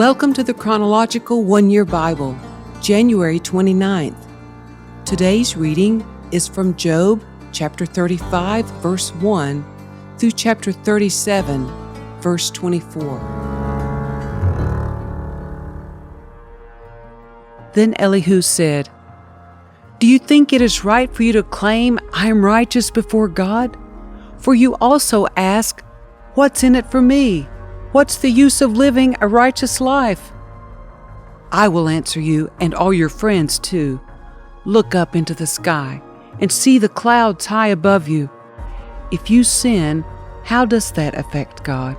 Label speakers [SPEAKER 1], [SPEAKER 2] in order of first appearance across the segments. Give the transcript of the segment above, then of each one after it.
[SPEAKER 1] Welcome to the Chronological One-Year Bible, January 29th. Today's reading is from Job chapter 35, verse 1 through chapter 37, verse 24. Then Elihu said, "Do you think it is right for you to claim I am righteous before God? For you also ask, what's in it for me? What's the use of living a righteous life?" I will answer you and all your friends too. Look up into the sky and see the clouds high above you. If you sin, how does that affect God?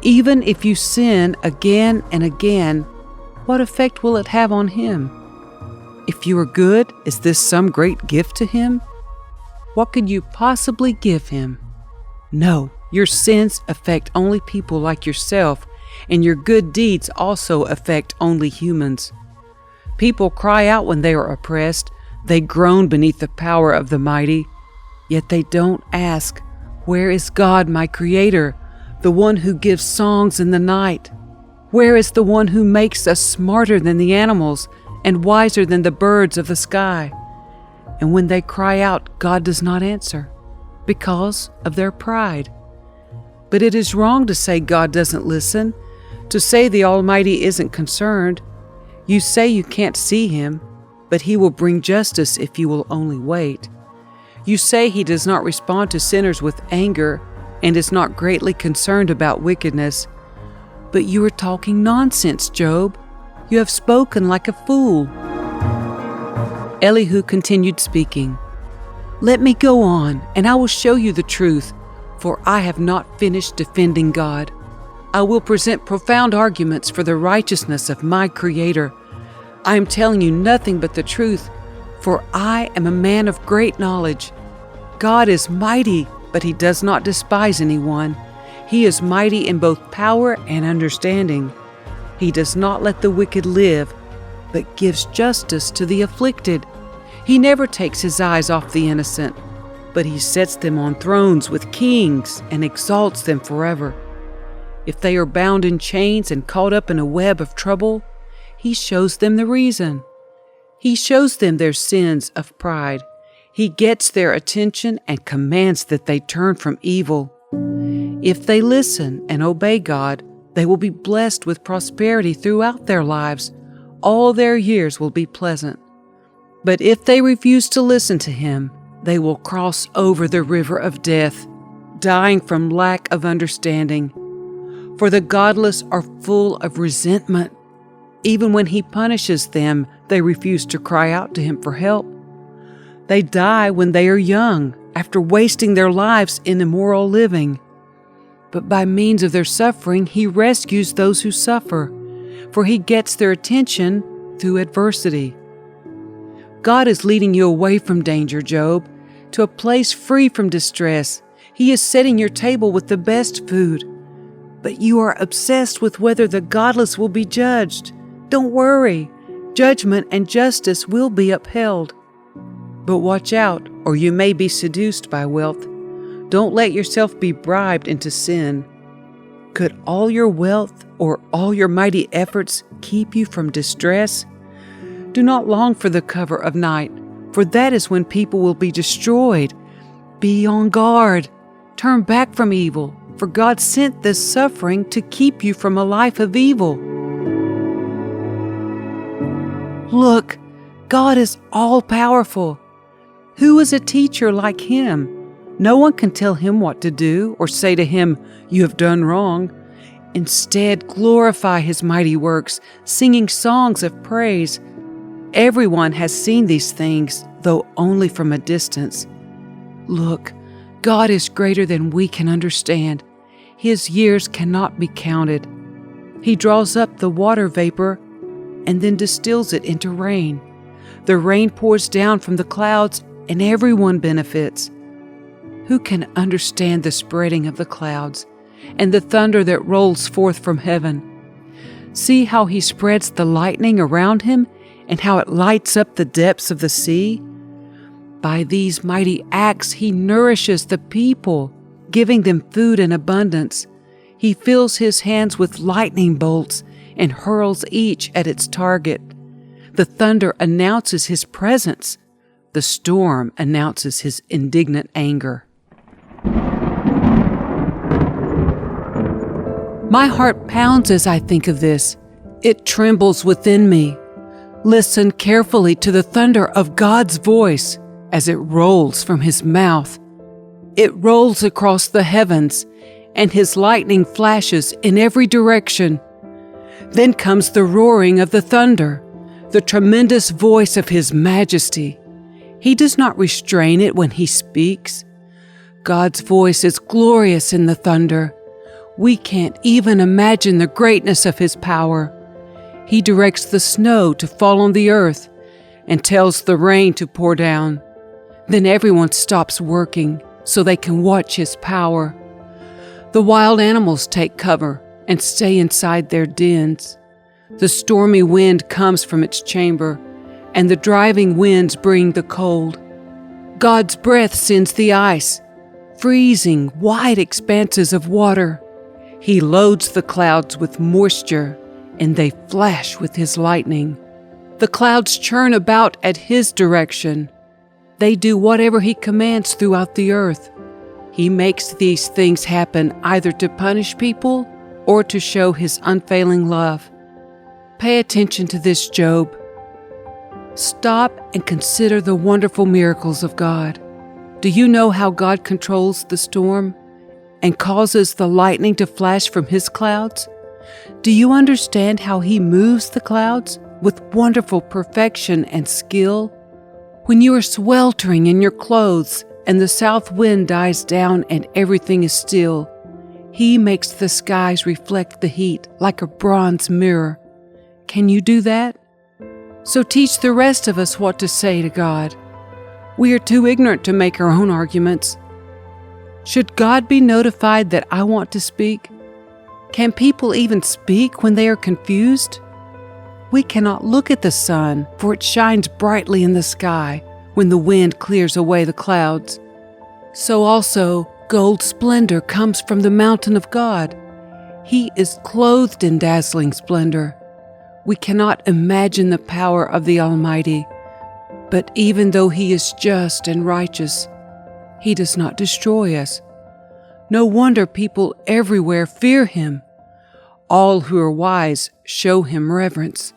[SPEAKER 1] Even if you sin again and again, what effect will it have on Him? If you are good, is this some great gift to Him? What could you possibly give Him? No. Your sins affect only people like yourself, and your good deeds also affect only humans. People cry out when they are oppressed. They groan beneath the power of the mighty. Yet they don't ask, "Where is God, my Creator, the one who gives songs in the night? Where is the one who makes us smarter than the animals and wiser than the birds of the sky?" And when they cry out, God does not answer, because of their pride. But it is wrong to say God doesn't listen, to say the Almighty isn't concerned. You say you can't see Him, but He will bring justice if you will only wait. You say He does not respond to sinners with anger and is not greatly concerned about wickedness. But you are talking nonsense, Job. You have spoken like a fool. Elihu continued speaking. "Let me go on, and I will show you the truth. For I have not finished defending God. I will present profound arguments for the righteousness of my Creator. I am telling you nothing but the truth, for I am a man of great knowledge. God is mighty, but He does not despise anyone. He is mighty in both power and understanding. He does not let the wicked live, but gives justice to the afflicted. He never takes His eyes off the innocent, but He sets them on thrones with kings and exalts them forever. If they are bound in chains and caught up in a web of trouble, He shows them the reason. He shows them their sins of pride. He gets their attention and commands that they turn from evil. If they listen and obey God, they will be blessed with prosperity throughout their lives. All their years will be pleasant. But if they refuse to listen to Him, they will cross over the river of death, dying from lack of understanding. For the godless are full of resentment. Even when He punishes them, they refuse to cry out to Him for help. They die when they are young, after wasting their lives in immoral living. But by means of their suffering, He rescues those who suffer, for He gets their attention through adversity. God is leading you away from danger, Job, to a place free from distress. He is setting your table with the best food. But you are obsessed with whether the godless will be judged. Don't worry. Judgment and justice will be upheld. But watch out, or you may be seduced by wealth. Don't let yourself be bribed into sin. Could all your wealth or all your mighty efforts keep you from distress? Do not long for the cover of night, for that is when people will be destroyed. Be on guard. Turn back from evil, for God sent this suffering to keep you from a life of evil. Look, God is all-powerful. Who is a teacher like Him? No one can tell Him what to do or say to Him, "You have done wrong." Instead, glorify His mighty works, singing songs of praise. Everyone has seen these things, though only from a distance. Look, God is greater than we can understand. His years cannot be counted. He draws up the water vapor and then distills it into rain. The rain pours down from the clouds, and everyone benefits. Who can understand the spreading of the clouds and the thunder that rolls forth from heaven? See how He spreads the lightning around Him, and how it lights up the depths of the sea? By these mighty acts He nourishes the people, giving them food in abundance. He fills His hands with lightning bolts and hurls each at its target. The thunder announces his presence. The storm announces his indignant anger. My heart pounds as I think of this. It trembles within me. Listen carefully to the thunder of God's voice as it rolls from his mouth. It rolls across the heavens, and his lightning flashes in every direction. Then comes the roaring of the thunder, the tremendous voice of his majesty. He does not restrain it when he speaks. God's voice is glorious in the thunder. We can't even imagine the greatness of his power. He directs the snow to fall on the earth and tells the rain to pour down. Then everyone stops working so they can watch his power. The wild animals take cover and stay inside their dens. The stormy wind comes from its chamber, and the driving winds bring the cold. God's breath sends the ice, freezing wide expanses of water. He loads the clouds with moisture, and they flash with his lightning. The clouds churn about at his direction. They do whatever he commands throughout the earth. He makes these things happen either to punish people or to show his unfailing love. Pay attention to this, Job. Stop and consider the wonderful miracles of God. Do you know how God controls the storm and causes the lightning to flash from his clouds? Do you understand how he moves the clouds with wonderful perfection and skill? When you are sweltering in your clothes and the south wind dies down and everything is still, he makes the skies reflect the heat like a bronze mirror. Can you do that? So teach the rest of us what to say to God. We are too ignorant to make our own arguments. Should God be notified that I want to speak? Can people even speak when they are confused? We cannot look at the sun, for it shines brightly in the sky when the wind clears away the clouds. So also, gold splendor comes from the mountain of God. He is clothed in dazzling splendor. We cannot imagine the power of the Almighty, but even though he is just and righteous, he does not destroy us. No wonder people everywhere fear him. All who are wise show him reverence.